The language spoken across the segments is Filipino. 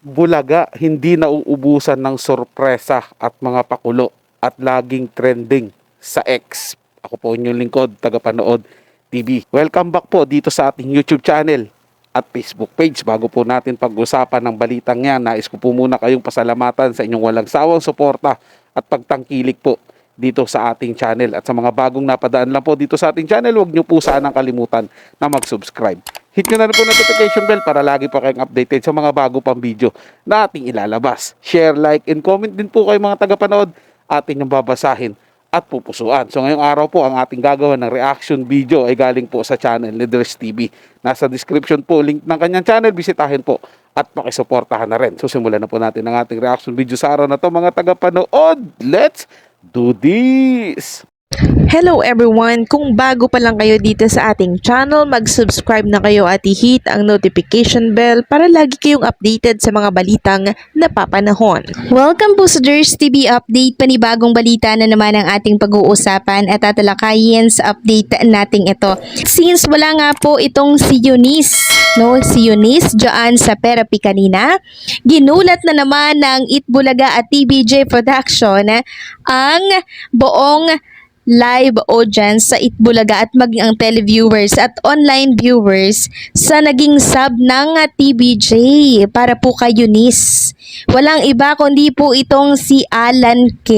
Bulaga, hindi nauubusan ng sorpresa at mga pakulo at laging trending sa X. Ako po inyong lingkod, tagapanood TV. Welcome back po dito sa ating YouTube channel at Facebook page. Bago po natin pag-usapan ng balitang yan, nais ko po muna kayong pasalamatan sa inyong walang sawang suporta at pagtangkilik po dito sa ating channel. At sa mga bagong napadaan lang po dito sa ating channel, huwag nyo po sanang kalimutan na mag-subscribe. Hit nyo na rin po notification bell para lagi po kayong updated sa mga bago pang video na ating ilalabas. Share, like, and comment din po kayo mga tagapanood. Ating yung babasahin at pupusuan. So ngayong araw po ang ating gagawa ng reaction video ay galing po sa channel ni Dres TV. Nasa description po link ng kanyang channel. Bisitahin po at pakisuportahan na rin. So simulan na po natin ang ating reaction video sa araw na to mga tagapanood. Let's do this! Hello everyone! Kung bago pa lang kayo dito sa ating channel, mag-subscribe na kayo at i-hit ang notification bell para lagi kayong updated sa mga balitang napapanahon. Welcome po sa Ders TV Update. Panibagong balita na naman ang ating pag-uusapan at tatalakayin sa update nating ito. Since wala nga po itong si Eunice dyan sa therapy kanina, ginulat na naman ng Itbulaga at TVJ Production ang buong live audience sa Itbulaga at maging ang televiewers at online viewers sa naging sub ng TVJ para po kay Eunice. Walang iba kundi po itong si Alan K.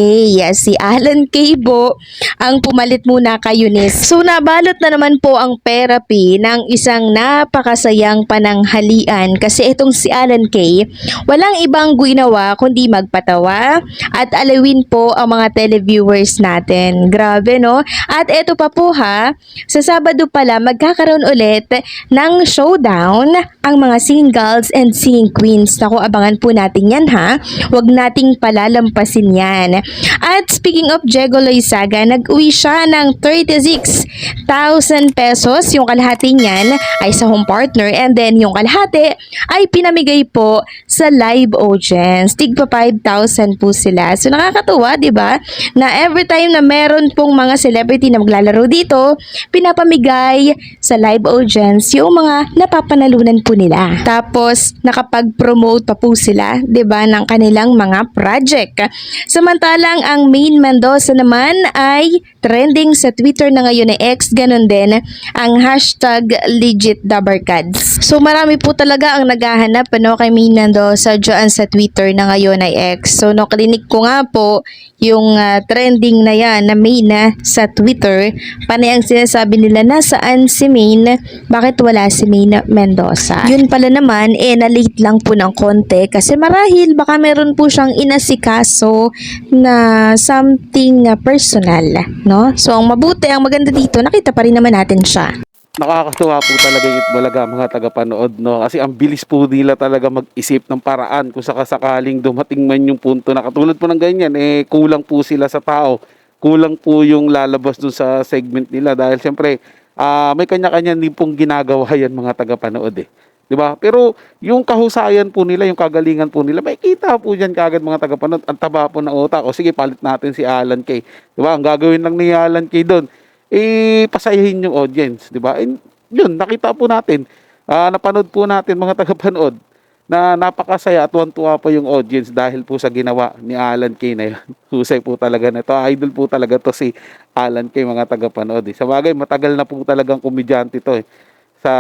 Si Alan K po ang pumalit muna kay Eunice. So nabalot na naman po ang therapy ng isang napakasayang pananghalian kasi itong si Alan K. walang ibang ginawa kundi magpatawa at alawin po ang mga televiewers natin. Grabe no? At eto pa po ha, sa Sabado pala magkakaroon ulit ng showdown ang mga singles and singing queens. Naku, abangan po natin yan ha. Huwag nating palalampasin yan. At speaking of Jego Loizaga, nag-uwi siya ng 36,000 pesos. Yung kalahati niyan ay sa home partner and then yung kalahati ay pinamigay po sa live audience. Tigpa 5,000 po sila. So nakakatuwa, 'di ba? Na every time na meron pong mga celebrity na maglalaro dito, pinapamigay sa live audience yung mga napapanalunan po nila. Tapos nakapag-promote pa po sila, 'di ba, ng kanilang mga project. Samantalang ang Main Mendoza naman ay trending sa Twitter na ngayon ay X, ganun din ang hashtag #LegitDabarkads. So marami po talaga ang naghahanap kay Main Mendoza dyan sa Twitter na ngayon ay X. So nakalinig ko nga po yung trending na yan na Main sa Twitter. Panay ang sinasabi nila nasaan si Main, bakit wala si Main Mendoza. Yun pala naman na-late lang po ng konti kasi marahil baka meron po siyang inasikaso na something personal, no? So ang mabuti, ang maganda dito, nakita pa rin naman natin siya. Nakakatuwa po talaga yung Itbulaga mga tagapanood, no? Kasi ang bilis po nila talaga mag-isip ng paraan kung sakasakaling dumating man yung punto na katulad po ng ganyan, kulang po sila sa tao. Kulang po yung lalabas dun sa segment nila dahil siyempre may kanya-kanya din pong ginagawa yan mga tagapanood 'Di ba? Pero yung kahusayan po nila, yung kagalingan po nila, makikita po diyan kaagad mga tagapanood. Ang taba po ng utak. O sige, palit natin si Alan Kay. 'Di ba? Ang gagawin lang ni Alan Kay doon pasayahin yung audience, 'di ba? And yun, nakita po natin. Napanood po natin mga tagapanood na napakasaya at tuwa pa yung audience dahil po sa ginawa ni Alan Kay na yun. Husay po talaga na ito. Idol po talaga to si Alan Kay mga tagapanood. Sa bagay, matagal na po talagang komedyante to Sa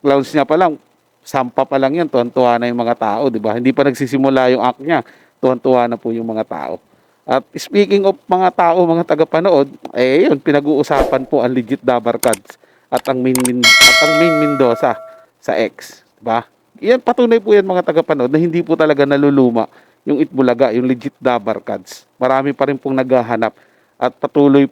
launch niya pa lang, sampa pa lang yan, tuwan-tuwa na yung mga tao, di ba? Hindi pa nagsisimula yung act niya, tuwan-tuwa na po yung mga tao. At speaking of mga tao, mga tagapanood, yun, pinag-uusapan po ang #LegitDabarkads at ang Main Mendoza sa X, di ba? Yan, patunay po yan mga tagapanood na hindi po talaga naluluma yung Itbulaga, yung #LegitDabarkads. Marami pa rin pong naghahanap at patuloy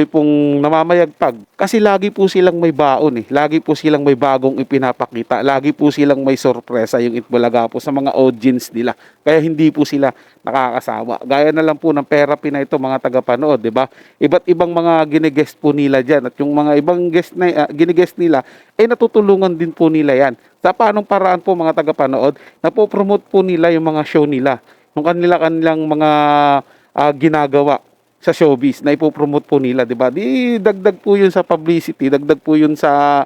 pong namamayagpag kasi lagi po silang may baon lagi po silang may bagong ipinapakita, lagi po silang may sorpresa yung Itbulaga po sa mga audience nila, kaya hindi po sila nakakasawa. Gaya na lang po ng therapy na ito mga tagapanood, di ba? Iba't ibang mga ginigest po nila dyan at yung mga ibang guest na ginigest nila natutulungan din po nila yan sa paanong paraan po mga tagapanood, napopromote po nila yung mga show nila, yung kanilang mga ginagawa sa showbiz na ipopromote po nila, 'di ba? Di dagdag po 'yun sa publicity, dagdag po 'yun sa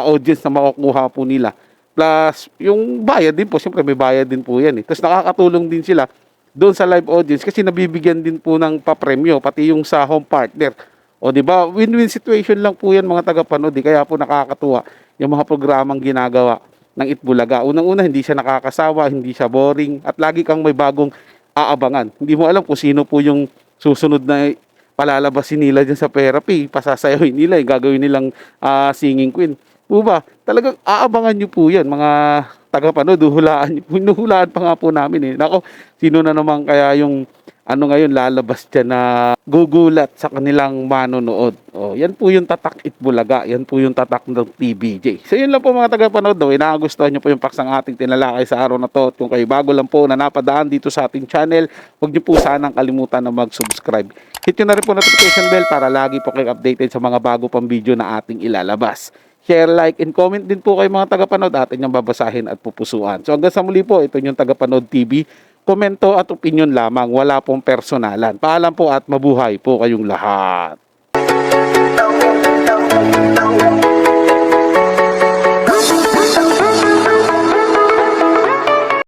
audience na makukuha po nila. Plus, yung bayad din po, siyempre may bayad din po yan eh. Tapos nakakatulong din sila doon sa live audience kasi nabibigyan din po ng papremyo, pati yung sa home partner. O di ba, win-win situation lang po yan mga tagapanood. Kaya po nakakatuwa yung mga programang ginagawa ng Itbulaga. Unang-una, hindi siya nakakasawa, hindi siya boring, at lagi kang may bagong aabangan. Hindi mo alam kung sino po yung susunod na palalabasin nila dyan sa therapy, pasasayawin nila, yung gagawin nilang singing queen. Po ba? Talagang aabangan nyo po yan, mga tagapanood, huhulaan nyo. Hinuhulaan pa nga po namin eh. Nako, sino na naman kaya yung ngayon lalabas dyan na gugulat sa kanilang manonood. O, yan po yung tatak Itbulaga. Yan po yung tatak ng TVJ. So, yun lang po mga tagapanood. Inagustuhan nyo po yung paksang ating tinalakay sa araw na to. At kung kayo bago lang po na napadaan dito sa ating channel, huwag nyo po sanang kalimutan na mag-subscribe. Hit nyo na rin po notification bell para lagi po kayo updated sa mga bago pang video na ating ilalabas. Share, like, and comment din po kayo mga tagapanood. Atin yung babasahin at pupusuan. So hanggang sa muli po, ito yung Tagapanood TV. Komento at opinion lamang. Wala pong personalan. Paalam po at mabuhay po kayong lahat.